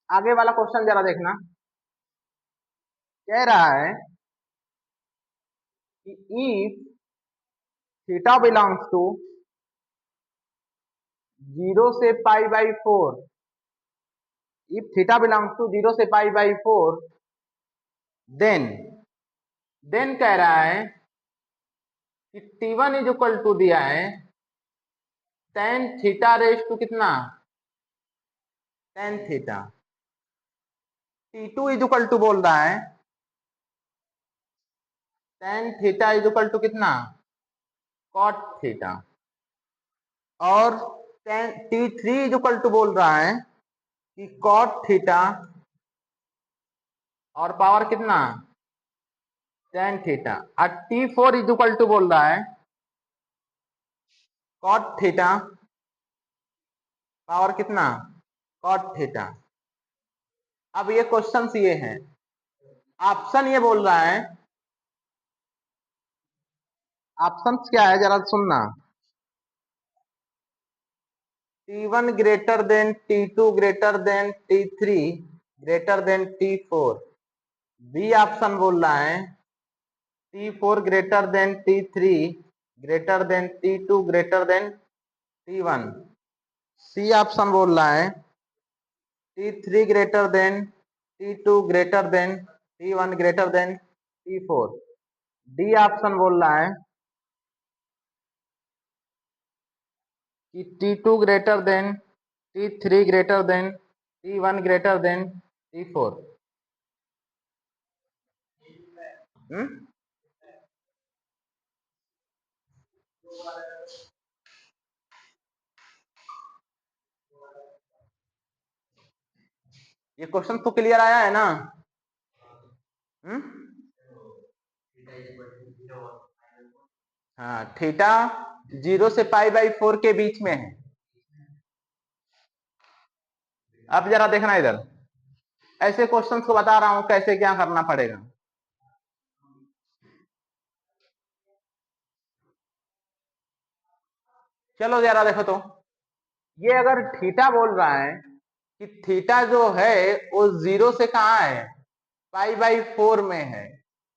आगे वाला क्वेश्चन जरा देखना। कह रहा है कि इफ थीटा बिलोंग्स टू 0 से π/4, इफ थीटा बिलोंग्स टू 0 से π/4, देन कह रहा है कि T1 इज इक्वल टू दिया है tan थीटा रेज टू कितना, tan theta. T2 is equal to बोल रहा है tan theta is equal to कितना, cot थीटा। और T3 इज इक्वल टू बोल रहा है कि cot थीटा और पावर कितना, tan थीटा। और T4 इज इक्वल टू बोल रहा है cot थीटा पावर कितना, cot थीटा। अब ये क्वेश्चंस ये हैं, ऑप्शन ये बोल रहा है, ऑप्शंस क्या है जरा सुनना। T1 greater than T2 greater than T3 greater than T4। B option बोल रहा है T4 greater than T3 greater than T2 greater than T1। C option बोल रहा है T3 greater than T2 greater than T1 greater than T4। D option बोल रहा है कि T2 greater than T3 greater than T1 greater than T4। ये question तो clear आया है ना? हाँ, थीटा 0 से π/4 के बीच में है। अब जरा देखना इधर, ऐसे क्वेश्चंस को बता रहा हूं कैसे क्या करना पड़ेगा। चलो जरा देखो तो, ये अगर थीटा बोल रहा है कि थीटा जो है वो 0 से कहाँ है, π/4 में है,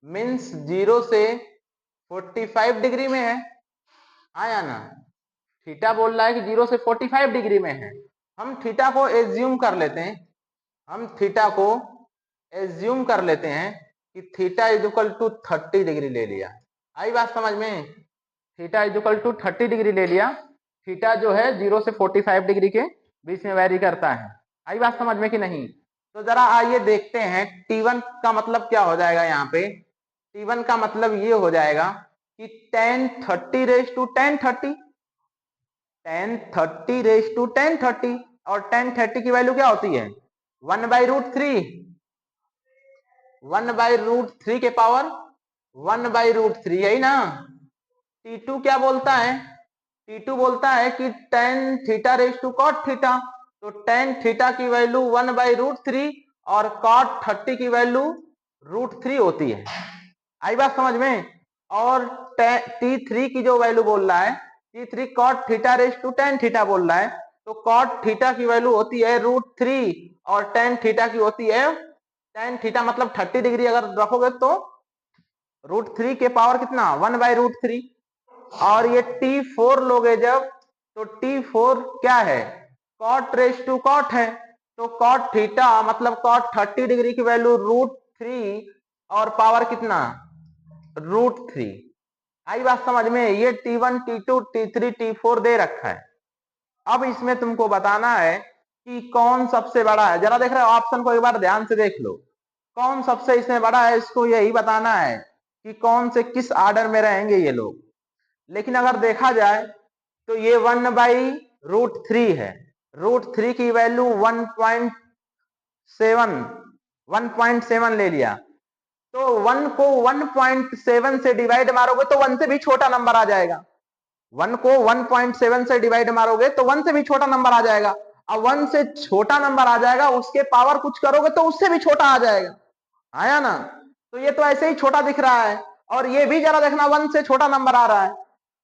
मीन्स 0 से 45 डिग्री में है। आया ना? थीटा बोल रहा है कि 0 से 45 डिग्री में है। हम थीटा को एज्यूम कर लेते हैं, हम थीटा को एज्यूम कर लेते हैं कि theta is equal to 30 degree ले लिया। आई बात समझ में? Theta is equal to 30 degree ले लिया। थीटा जो है 0 से 45 डिग्री के बीच में वैरी करता है। आई बात समझ में कि नहीं? तो जरा आइए देखते हैं T1 का मतलब क्या हो जाएगा। यहाँ पे T1 का मतलब ये हो जाएगा कि tan 30 raise to tan 30, tan 30 raise to tan 30। और tan 30 की वैल्यू क्या होती है, 1/√3, 1/√3 के पावर 1/√3, यही ना? T2 क्या बोलता है, T2 बोलता है कि tan theta raise to cot theta. तो tan थीटा की वैल्यू 1/√3 और cot 30 की वैल्यू √3 होती है। आई बात समझ में? और T3 की जो वैल्यू बोल रहा है, T3 cot theta raise to tan theta बोल रहा है, तो cot थीटा की वैल्यू होती है √3 और tan थीटा की होती है, tan थीटा मतलब 30 डिग्री अगर रखोगे तो √3 के पावर कितना, 1/√3। और ये T4 लोगे जब, तो T4 क्या है, cot रेज टू cot है। तो cot थीटा मतलब cot 30 डिग्री की वैल्यू √3 और पावर कितना, √3। आई बात समझ में? ये T1 T2 T3 T4 दे रखा है। अब इसमें तुमको बताना है कि कौन सबसे बड़ा है। जरा देख रहे हो ऑप्शन को एक बार ध्यान से देख लो, कौन सबसे इसमें बड़ा है, इसको यही बताना है कि कौन से किस ऑर्डर में रहेंगे ये लोग। लेकिन अगर देखा जाए तो ये 1/√3 है, √3 की वैल्यू 1.7 ले लिया। तो 1 को 1.7 से डिवाइड मारोगे तो 1 से भी छोटा नंबर आ जाएगा। 1 को 1.7 से डिवाइड मारोगे तो 1 से भी छोटा नंबर आ जाएगा। अब 1 से छोटा नंबर आ जाएगा, उसके पावर कुछ करोगे तो उससे भी छोटा आ जाएगा। आया ना? तो ये तो ऐसे ही छोटा दिख रहा है, और ये भी जरा देखना 1 से छोटा नंबर आ रहा है।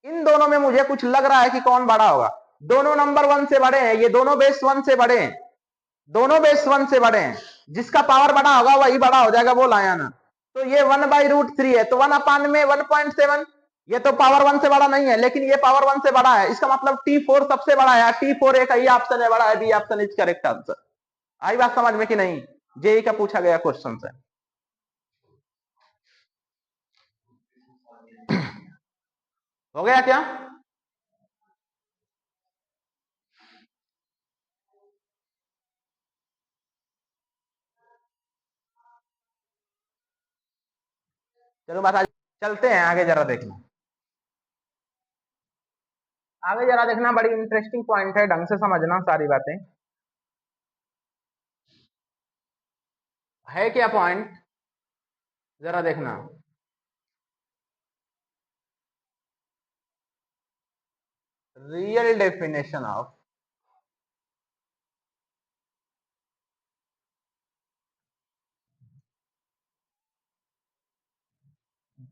इन दोनों में मुझे कुछ लग रहा है कि कौन बड़ा होगा। दोनों नंबर 1 से बड़े हैं, ये दोनों बेस 1 से बड़े हैं। दोनों बेस 1 से बड़े हैं, जिसका पावर बड़ा होगा वही बड़ा हो जाएगा, वो लाया ना। तो ये 1/√3 है, तो 1/1.7, ये तो पावर 1 से बड़ा नहीं है, लेकिन ये पावर 1 से बड़ा है, इसका मतलब T4 सबसे बड़ा है। T4 एक ही ऑप्शन है बड़ा है, B option is correct answer. आई बात समझ में कि नहीं? जेई का पूछा गया क्वेश्चन से। हो गया क्या? चलो बात आज चलते हैं आगे, जरा देखना, आगे जरा देखना, बड़ी इंटरेस्टिंग पॉइंट है, ढंग से समझना सारी बातें। है क्या पॉइंट, जरा देखना। Real definition of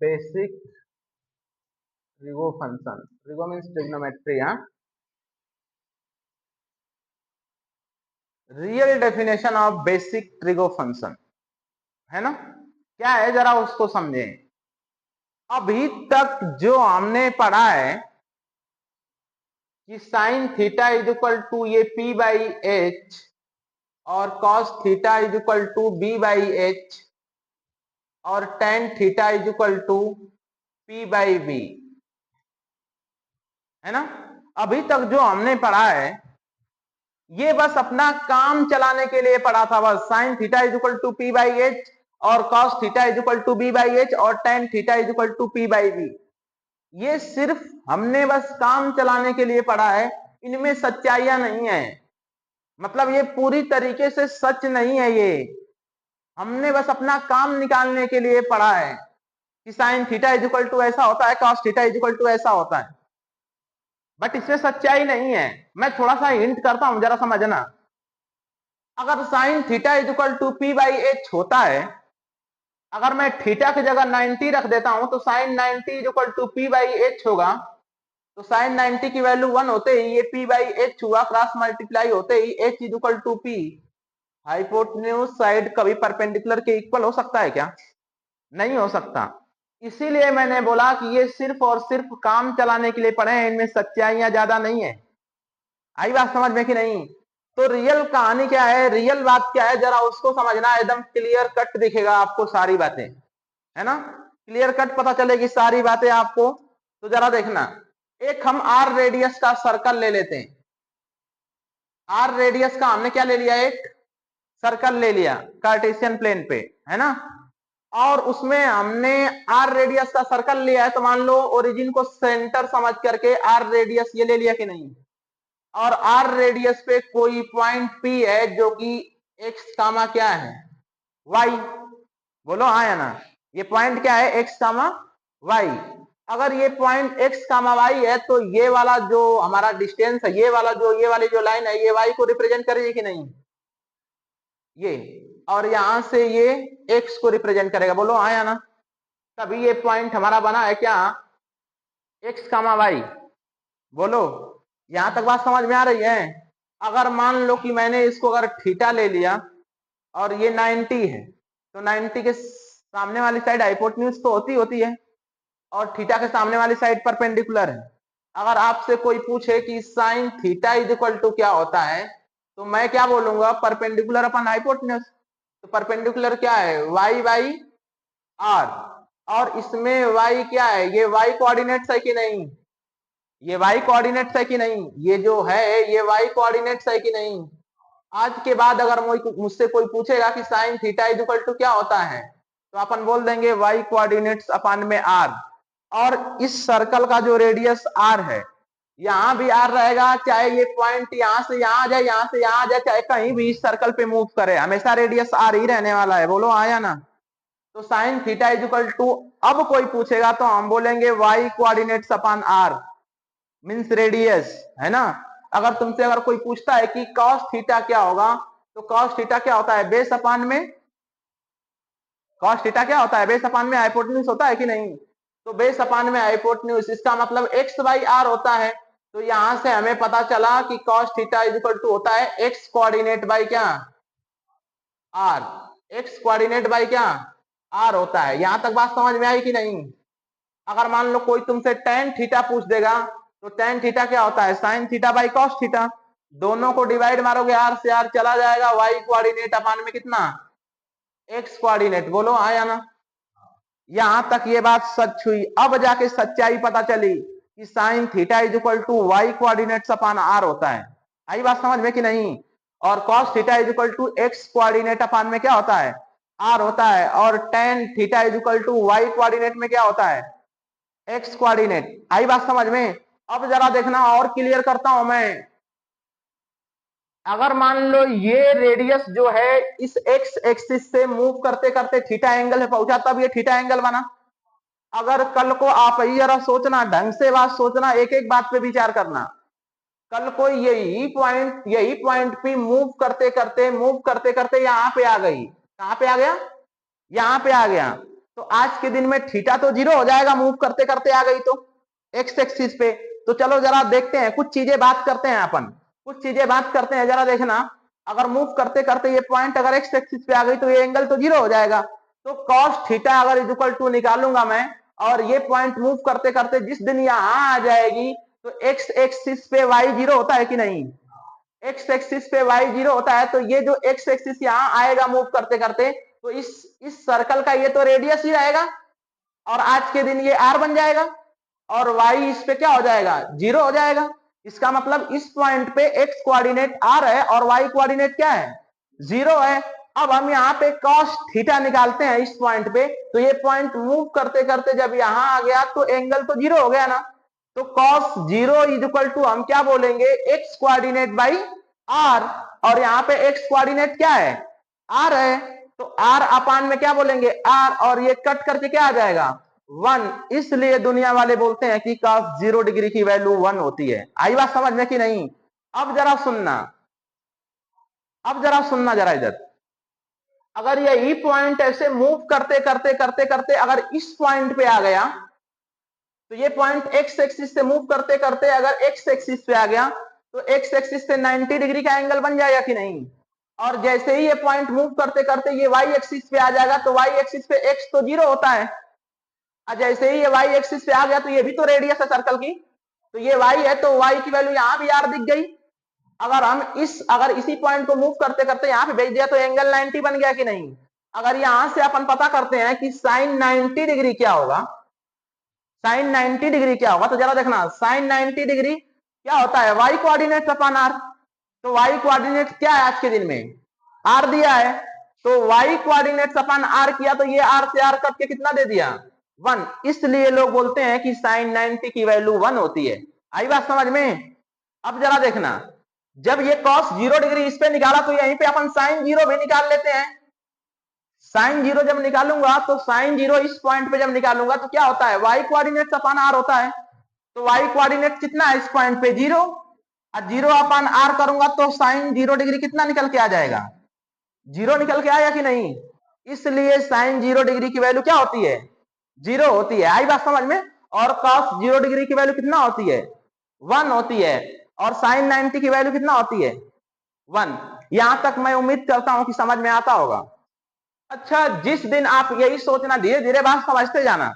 basic trigo function. Trigo means trigonometry. हाँ, real definition of basic trigo function है ना, क्या है जरा उसको समझें। अभी तक जो हमने पढ़ा है कि sine theta is equal to ये P/H और cos theta is equal to B/H और tan theta is equal to P/B, है ना। अभी तक जो हमने पढ़ा है ये बस अपना काम चलाने के लिए पढ़ा था, बस sine theta is equal to P/H और cos theta is equal to B/H और tan theta is equal to P/B। ये सिर्फ हमने बस काम चलाने के लिए पढ़ा है, इनमें सच्चाइयां नहीं है, मतलब ये पूरी तरीके से सच नहीं है। ये हमने बस अपना काम निकालने के लिए पढ़ा है कि sine theta is equal to ऐसा होता है, cos theta is equal to ऐसा होता है, बट इसमें सच्चाई नहीं है। मैं थोड़ा सा हिंट करता हूं, जरा समझना। अगर sine theta is equal to P/H होता है, अगर मैं थीटा की जगह 90 रख देता हूं तो sign 90 is equal to P/H होगा। तो साइन 90 की वैल्यू 1 होते ही ये P/H हुआ, क्रॉस मल्टीप्लाई होते ही H is equal to P। Hypotenuse side कभी परपेंडिकुलर के इक्वल हो सकता है क्या? नहीं हो सकता। इसीलिए मैंने बोला कि ये सिर्फ और सिर्फ काम चलाने के लिए पढ़े हैं, इनमें सच्चाइयां ज्यादा नहीं है। आई बात समझ में कि नहीं? तो रियल कहानी क्या है, रियल बात क्या है, जरा उसको समझना, एकदम क्लियर कट दिखेगा आपको सारी बातें, है ना, क्लियर कट पता चलेगी सारी बातें आपको। तो जरा देखना, एक हम आर रेडियस का सर्कल ले लेते हैं। आर रेडियस का हमने क्या ले लिया, एक सर्कल ले लिया कार्टेशियन प्लेन पे, है ना। और उसमें हमने आर रेडियस का सर्कल लिया है, तो मान लो ओरिजिन को सेंटर समझ करके आर रेडियस ये ले लिया कि नहीं। और आर रेडियस पे कोई पॉइंट P है जो कि एक्स कामा क्या है, वाई। बोलो हाँ या ना, ये पॉइंट क्या है, एक्स कामा वाई। अगर ये पॉइंट एक्स कामा वाई है तो ये वाला जो हमारा डिस्टेंस है, ये वाला जो ये वाली जो लाइन है, ये वाई को रिप्रेजेंट करेगी कि नहीं, ये। और यहां से ये एक्स को रिप्रेजेंट करेगा, बोलो हाँ या ना। तभी ये पॉइंट हमारा बना है क्या, एक्स कामा वाई। बोलो, यहां तक बात समझ में आ रही है? अगर मान लो कि मैंने इसको अगर थीटा ले लिया और ये 90 है, तो 90 के सामने वाली साइड हाइपोटेन्यूज तो होती है, और थीटा के सामने वाली साइड परपेंडिकुलर है। अगर आपसे कोई पूछे कि sine theta is equal to क्या होता है, तो मैं क्या बोलूंगा, परपेंडिकुलर अपन हाइपोटेन्यूज। तो परपेंडिकुलर क्या है, वाई बाई आर। और इसमें वाई क्या है, ये वाई कोऑर्डिनेट्स है कि नहीं, ये वाई कोऑर्डिनेट्स है कि नहीं, ये जो है ये वाई कोऑर्डिनेट्स है कि नहीं। आज के बाद अगर मुझसे कोई पूछेगा कि sine theta is equal to क्या होता है, तो अपन बोल देंगे वाई कोऑर्डिनेट्स अपान में आर। और इस सर्कल का जो रेडियस आर है, यहां भी आर रहेगा, चाहे ये पॉइंट यहां से यहां आ जाए, यहां से यहां आ जाए, चाहे कहीं भी इस सर्कल पे मूव करे, हमेशा रेडियस आर ही रहने वाला है। बोलो आया ना। तो sine theta is equal to, अब कोई पूछेगा तो हम बोलेंगे Y coordinates upon R means radius, है ना। अगर तुमसे अगर कोई पूछता है कि कॉस थीटा क्या होगा, तो कॉस थीटा क्या होता है, बेस अपान में, कॉस थीटा क्या होता है, बेस अपान में हाइपोटेन्यूज होता है कि नहीं। तो बेस अपान में हाइपोटेन्यूज, इसका मतलब एक्स बाई आर होता है। तो यहां से हमें पता चला कि cos theta is equal to होता है एक्स कोऑर्डिनेट बाई क्या, आर, एक्स कोऑर्डिनेट बाई क्या, आर होता है। यहां तक बात समझ में आई कि नहीं? अगर मान लो कोई तुमसे टेन थीटा पूछ देगा तो टेन थीटा क्या होता है, sine theta by cos theta. दोनों को डिवाइड मारोगे आर से, आर चला जाएगा, वाई कोऑर्डिनेट अपान में कितना, एक्स कोऑर्डिनेट। बोलो आया ना? यहां तक ये बात सच हुई। अब जाके सच्चाई पता चली कि sine theta is equal to y coordinates upon r होता है। आई बात समझ में कि नहीं? और cos theta is equal to x coordinate upon में क्या होता है, आर होता है। और tan theta is equal to y coordinate में क्या होता है, एक्स कोऑर्डिनेट। आई बात समझ में? अब जरा देखना और क्लियर करता हूं मैं। अगर मान लो ये रेडियस जो है इस एक्स एक्सिस से मूव करते करते थीटा एंगल में पहुंचा, तब ये थीटा एंगल बना। अगर कल को आप ही जरा सोचना, ढंग से बात सोचना, एक एक बात पे विचार करना। कल को यही पॉइंट पे मूव करते करते यहां पे आ गई। कहां पे आ गया, यहां पे आ गया। तो आज के दिन में थीटा तो जीरो हो जाएगा, मूव करते करते आ गई तो एक्स एक्सिस पे। तो चलो जरा देखते हैं, कुछ चीजें बात करते हैं अपन, कुछ चीजें बात करते हैं। जरा देखना, अगर मूव करते करते ये पॉइंट अगर एक्स एक्सिस पे आ गई तो ये एंगल तो जीरो हो जाएगा। तो कॉस थीटा अगर इज इक्वल टू निकालूंगा मैं, और ये पॉइंट मूव करते करते जिस दिन यहां आ जाएगी तो एक्स एक्सिस पे वाई जीरो होता है कि नहीं, एक्स एक्सिस पे वाई जीरो होता है। तो ये जो एक्स एक्सिस यहां आएगा मूव करते करते, तो इस सर्कल का ये तो रेडियस ही रहेगा, और आज के दिन ये आर बन जाएगा, और वाई इस पे क्या हो जाएगा, जीरो हो जाएगा। इसका मतलब इस पॉइंट पे एक्स कोऑर्डिनेट आर है और वाई कोऑर्डिनेट क्या है, जीरो है। अब हम यहाँ पे कॉस थीटा निकालते हैं इस पॉइंट पे, तो ये पॉइंट मूव करते करते जब यहां आ गया तो एंगल तो जीरो हो गया ना। तो cos zero is equal to हम क्या बोलेंगे, एक्स कोऑर्डिनेट बाई आर। और यहाँ पे एक्स कोऑर्डिनेट क्या है, आर है। तो आर अपान में क्या बोलेंगे, आर, और ये कट करके क्या आ जाएगा, वन। इसलिए दुनिया वाले बोलते हैं कि कॉस जीरो डिग्री की वैल्यू वन होती है। आई बात समझ में कि नहीं? अब जरा सुनना, अब जरा सुनना जरा इधर। अगर यही पॉइंट ऐसे मूव करते करते करते करते अगर इस पॉइंट पे आ गया, तो ये पॉइंट एक्स एक्सिस से मूव करते करते अगर एक्स एक्सिस पे आ गया, तो एक्स एक्सिस से 90 डिग्री का एंगल बन जाएगा कि नहीं। और जैसे ही ये पॉइंट मूव करते करते ये वाई एक्सिस पे आ जाएगा, तो वाई एक्सिस पे एक्स तो जीरो होता है, और जैसे ही ये वाई एक्सिस पे आ गया तो ये भी तो रेडियस है सर्कल की, तो ये वाई है, तो वाई की वैल्यू यहां भी आर दिख गई। अगर हम अगर इसी पॉइंट को मूव करते करते यहां पे भेज दिया तो एंगल 90 बन गया कि नहीं। अगर यहां से अपन पता करते हैं कि साइन 90 डिग्री क्या होगा, साइन 90 डिग्री क्या होगा, तो जरा देखना, साइन 90 डिग्री क्या होता है, वाई कोऑर्डिनेट अपॉन आर। तो वाई कोऑर्डिनेट क्या है आज के दिन में, आर दिया है, तो वाई कोऑर्डिनेट अपॉन आर किया, तो ये आर से आर कट के कितना दे दिया, वन। इसलिए लोग बोलते हैं कि साइन 90 की वैल्यू वन होती है। आई बात समझ में? अब जरा देखना, जब ये कॉस जीरो डिग्री इस पे निकाला, तो यहीं पे अपन साइन जीरो भी निकाल लेते हैं। साइन जीरो जब निकालूंगा, तो साइन जीरो इस पॉइंट पे जब निकालूंगा तो क्या होता है, वाई कोऑर्डिनेट अपॉन आर होता है। तो वाई कोऑर्डिनेट कितना है इस पॉइंट पे, जीरो, और जीरो अपॉन आर करूंगा तो साइन जीरो डिग्री कितना निकल के आ जाएगा, जीरो निकल के आया कि नहीं। इसलिए साइन जीरो डिग्री की वैल्यू क्या होती है, जीरो होती है। आई बात समझ में? और कॉस जीरो डिग्री की वैल्यू कितना होती है, वन होती है। और साइन 90 की वैल्यू कितना होती है, वन। यहां तक मैं उम्मीद करता हूं कि समझ में आता होगा। अच्छा, जिस दिन आप यही सोचना, धीरे धीरे बात समझते जाना,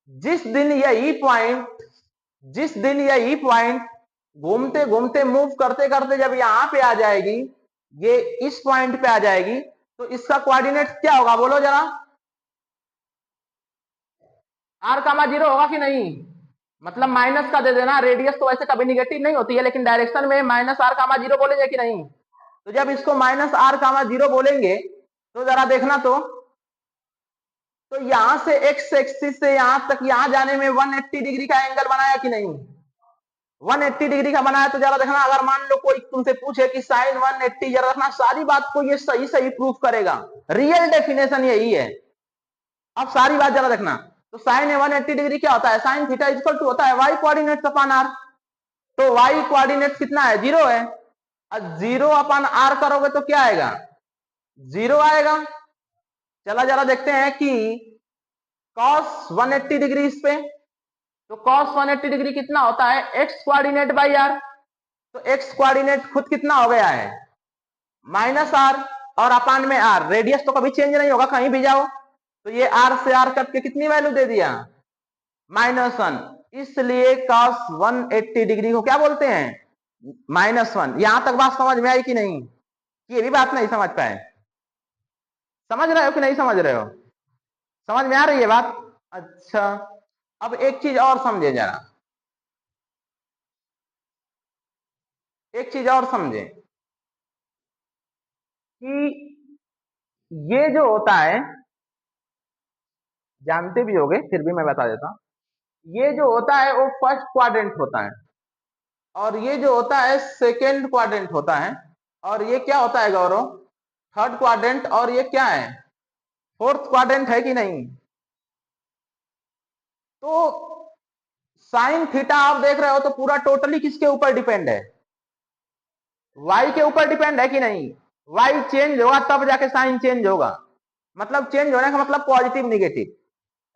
जिस दिन यही पॉइंट, जिस दिन यही पॉइंट घूमते घूमते मूव करते करते जब यहां पे आ जाएगी, ये इस पॉइंट पे आ जाएगी, तो इसका कोऑर्डिनेट क्या होगा, बोलो जरा। आर कामा जीरो होगा कि नहीं, मतलब माइनस का दे देना। रेडियस तो वैसे कभी निगेटिव नहीं होती है, लेकिन डायरेक्शन में माइनस आर कामा जीरो बोलेंगे कि नहीं। तो जब इसको माइनस आर कामा जीरो बोलेंगे, तो जरा देखना, तो यहां से एक्स एक्सिस से यहां तक यहां जाने में 180 डिग्री का एंगल बनाया कि नहीं, 180 डिग्री का बनाया। तो जरा देखना, अगर मान लो कोई तुमसे पूछे कि साइन 180, जरा देखना सारी बात को ये सही सही प्रूफ करेगा, रियल डेफिनेशन यही है। अब सारी बात जरा देखना, तो साइन 180 डिग्री क्या होता है, साइन थीटा इक्वल टू होता है वाई कोऑर्डिनेट अपॉन आर। तो वाई कोऑर्डिनेट कितना है, जीरो है, और जीरो अपॉन आर करोगे तो क्या आएगा, जीरो आएगा। चला जरा देखते हैं कि cos 180 डिग्री इस पे, तो cos 180 डिग्री कितना होता है, एक्स कोऑर्डिनेट बाई आर। तो एक्स कोऑर्डिनेट खुद कितना हो गया है, माइनस आर। और अपान में आर, रेडियस तो कभी चेंज नहीं होगा, कहीं भी जाओ। तो ये आर से आर कट के कितनी वैल्यू दे दिया, -1। इसलिए cos 180 डिग्री को क्या बोलते हैं, -1। यहां तक बात समझ में आई कि नहीं, ये भी बात नहीं समझ पाए, समझ रहे हो कि नहीं समझ रहे हो, समझ में आ रही है बात। अच्छा, अब एक चीज और समझे जरा, एक चीज और समझे कि ये जो होता है, जानते भी होगे फिर भी मैं बता देता हूं, ये जो होता है वो फर्स्ट क्वाड्रेंट होता है, और ये जो होता है सेकेंड क्वाड्रेंट होता है, और ये क्या होता है गौरव, थर्ड क्वाड्रेंट, और ये क्या है, फोर्थ क्वाड्रेंट है कि नहीं। तो साइन थीटा आप देख रहे हो तो पूरा टोटली किसके ऊपर डिपेंड है, वाई के ऊपर डिपेंड है कि नहीं। वाई चेंज होगा तब जाके साइन चेंज होगा, मतलब चेंज होने का मतलब पॉजिटिव निगेटिव।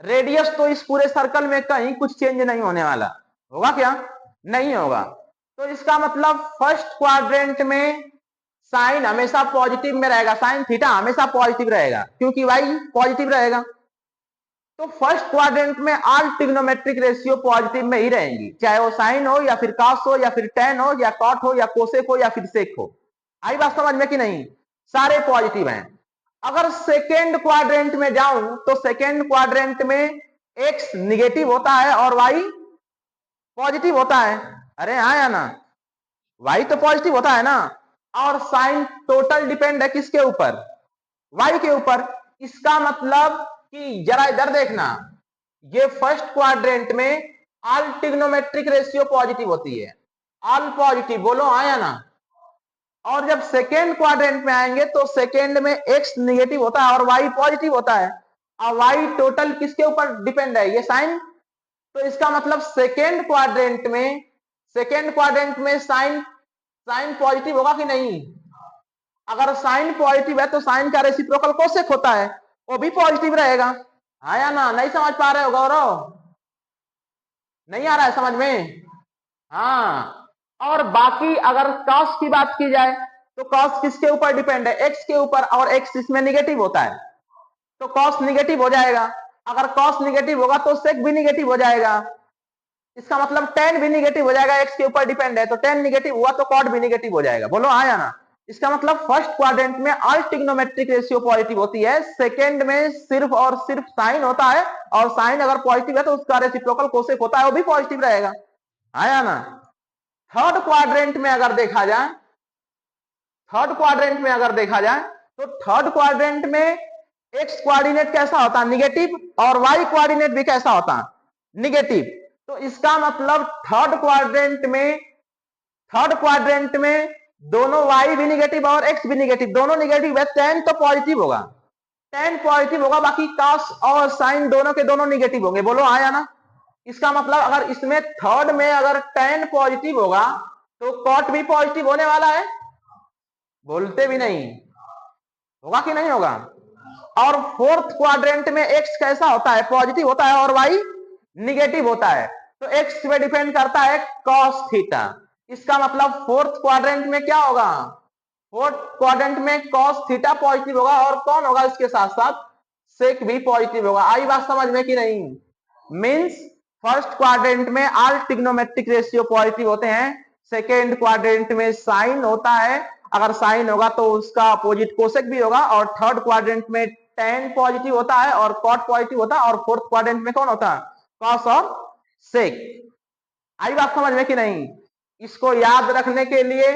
रेडियस तो इस पूरे सर्कल में कहीं कुछ चेंज नहीं होने वाला, होगा क्या, नहीं होगा। तो इसका मतलब फर्स्ट क्वाड्रेंट में साइन हमेशा पॉजिटिव में रहेगा, साइन थीटा हमेशा पॉजिटिव रहेगा क्योंकि वाई पॉजिटिव रहेगा। तो फर्स्ट क्वाड्रेंट में ऑल ट्रिग्नोमेट्रिक रेशियो पॉजिटिव में ही रहेंगी, चाहे वो साइन हो या फिर कॉस हो या फिर टेन हो या कॉट हो या कोसेक हो या फिर सेक हो। आई बात समझ में कि नहीं, सारे पॉजिटिव हैं। अगर सेकेंड क्वाड्रेंट में जाऊं तो सेकेंड क्वाड्रेंट में एक्स निगेटिव होता है और वाई पॉजिटिव होता है, अरे हाँ या ना, वाई तो पॉजिटिव होता है ना। और साइन टोटल डिपेंड है किसके ऊपर, वाई के ऊपर। इसका मतलब कि जरा इधर देखना, ये फर्स्ट क्वाड्रेंट में ऑल ट्रिग्नोमेट्रिक रेशियो पॉजिटिव होती है, ऑल पॉजिटिव, बोलो हाँ या ना। और जब सेकेंड क्वाड्रेंट में आएंगे तो सेकेंड में एक्स निगेटिव होता है और वाई पॉजिटिव होता है, और वाई टोटल किसके ऊपर डिपेंड है, ये साइन। तो इसका मतलब सेकेंड क्वाड्रेंट में साइन साइन पॉजिटिव होगा कि नहीं। अगर साइन पॉजिटिव है तो साइन का रेसिप्रोकल कोसेक होता है, वो भी पॉजिटिव रहेगा, हाँ या ना। नहीं समझ पा रहे हो गौरव, नहीं आ रहा है समझ में, हाँ। और बाकी अगर कॉस की बात की जाए तो कॉस किसके ऊपर डिपेंड है, एक्स के ऊपर, और एक्स इसमें निगेटिव होता है तो कॉस निगेटिव हो जाएगा। अगर कॉस निगेटिव होगा तो सेक भी निगेटिव हो जाएगा, इसका मतलब टेन भी निगेटिव हो जाएगा, एक्स के ऊपर डिपेंड है तो टेन निगेटिव हुआ तो कॉट भी निगेटिव हो जाएगा, बोलो हाँ या ना। इसका मतलब फर्स्ट क्वाड्रेंट में ऑल ट्रिग्नोमेट्रिक रेशियो पॉजिटिव होती है, सेकंड में सिर्फ और सिर्फ साइन होता है, और साइन अगर पॉजिटिव है तो उसका रेसिप्रोकल कोसेक होता है, वो भी पॉजिटिव रहेगा, हाँ या ना। थर्ड क्वाड्रेंट में अगर देखा जाए, थर्ड क्वाड्रेंट में अगर देखा जाए तो थर्ड क्वाड्रेंट में एक्स कोऑर्डिनेट कैसा होता है, निगेटिव, और वाई कोऑर्डिनेट भी कैसा होता है, निगेटिव। तो इसका मतलब थर्ड क्वाड्रेंट में दोनों वाई भी निगेटिव और एक्स भी निगेटिव, दोनों निगेटिव है, टेन तो पॉजिटिव होगा, टेन पॉजिटिव होगा, बाकी कॉस और साइन दोनों के दोनों निगेटिव होंगे, बोलो हाँ या ना। इसका मतलब अगर इसमें थर्ड में अगर टेन पॉजिटिव होगा तो कॉट भी पॉजिटिव होने वाला है, बोलते भी नहीं, होगा कि नहीं होगा। और फोर्थ क्वाड्रेंट में एक्स कैसा होता है, पॉजिटिव होता है, और वाई निगेटिव होता है, तो एक्स पे डिपेंड करता है कॉस थीटा। इसका मतलब फोर्थ क्वाड्रेंट में क्या होगा, फोर्थ क्वाड्रेंट में कॉस थीटा पॉजिटिव होगा, और कौन होगा इसके साथ साथ, सेक भी पॉजिटिव होगा। आई बात समझ में कि नहीं, मींस फर्स्ट क्वाड्रेंट में ऑल ट्रिग्नोमेट्रिक रेशियो पॉजिटिव होते हैं, सेकेंड क्वाड्रेंट में साइन होता है, अगर साइन होगा तो उसका अपोजिट कोसेक भी होगा, और थर्ड क्वाड्रेंट में टेन पॉजिटिव होता है और कॉट पॉजिटिव होता है, और फोर्थ क्वाड्रेंट में कौन होता है, कॉस और सेक। आई बात समझ में कि नहीं। इसको याद रखने के लिए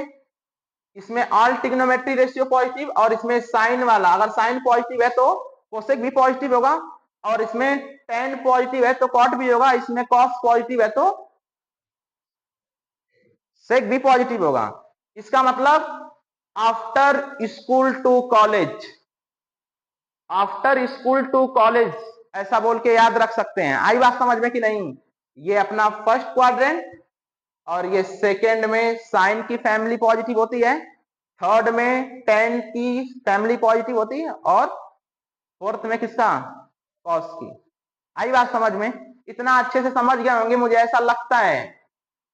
इसमें ऑल ट्रिग्नोमेट्रिक रेशियो पॉजिटिव, और इसमें साइन वाला, अगर साइन पॉजिटिव है तो कोसेक भी पॉजिटिव होगा, और इसमें टेन पॉजिटिव है तो कॉट भी होगा, इसमें कॉस पॉजिटिव है तो सेक भी पॉजिटिव होगा। इसका मतलब after school to college, after school to college ऐसा बोल के याद रख सकते हैं। आई बात समझ में कि नहीं। ये अपना फर्स्ट क्वाड्रेंट, और ये सेकेंड में साइन की फैमिली पॉजिटिव होती है, थर्ड में टेन की फैमिली पॉजिटिव होती है, और फोर्थ में किसका, कॉस की। आई बात समझ में, इतना अच्छे से समझ गए होंगे मुझे ऐसा लगता है।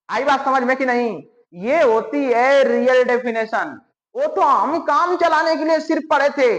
आई बात समझ में कि नहीं। ये होती है रियल डेफिनेशन। वो तो हम काम चलाने के लिए सिर्फ पढ़े थे।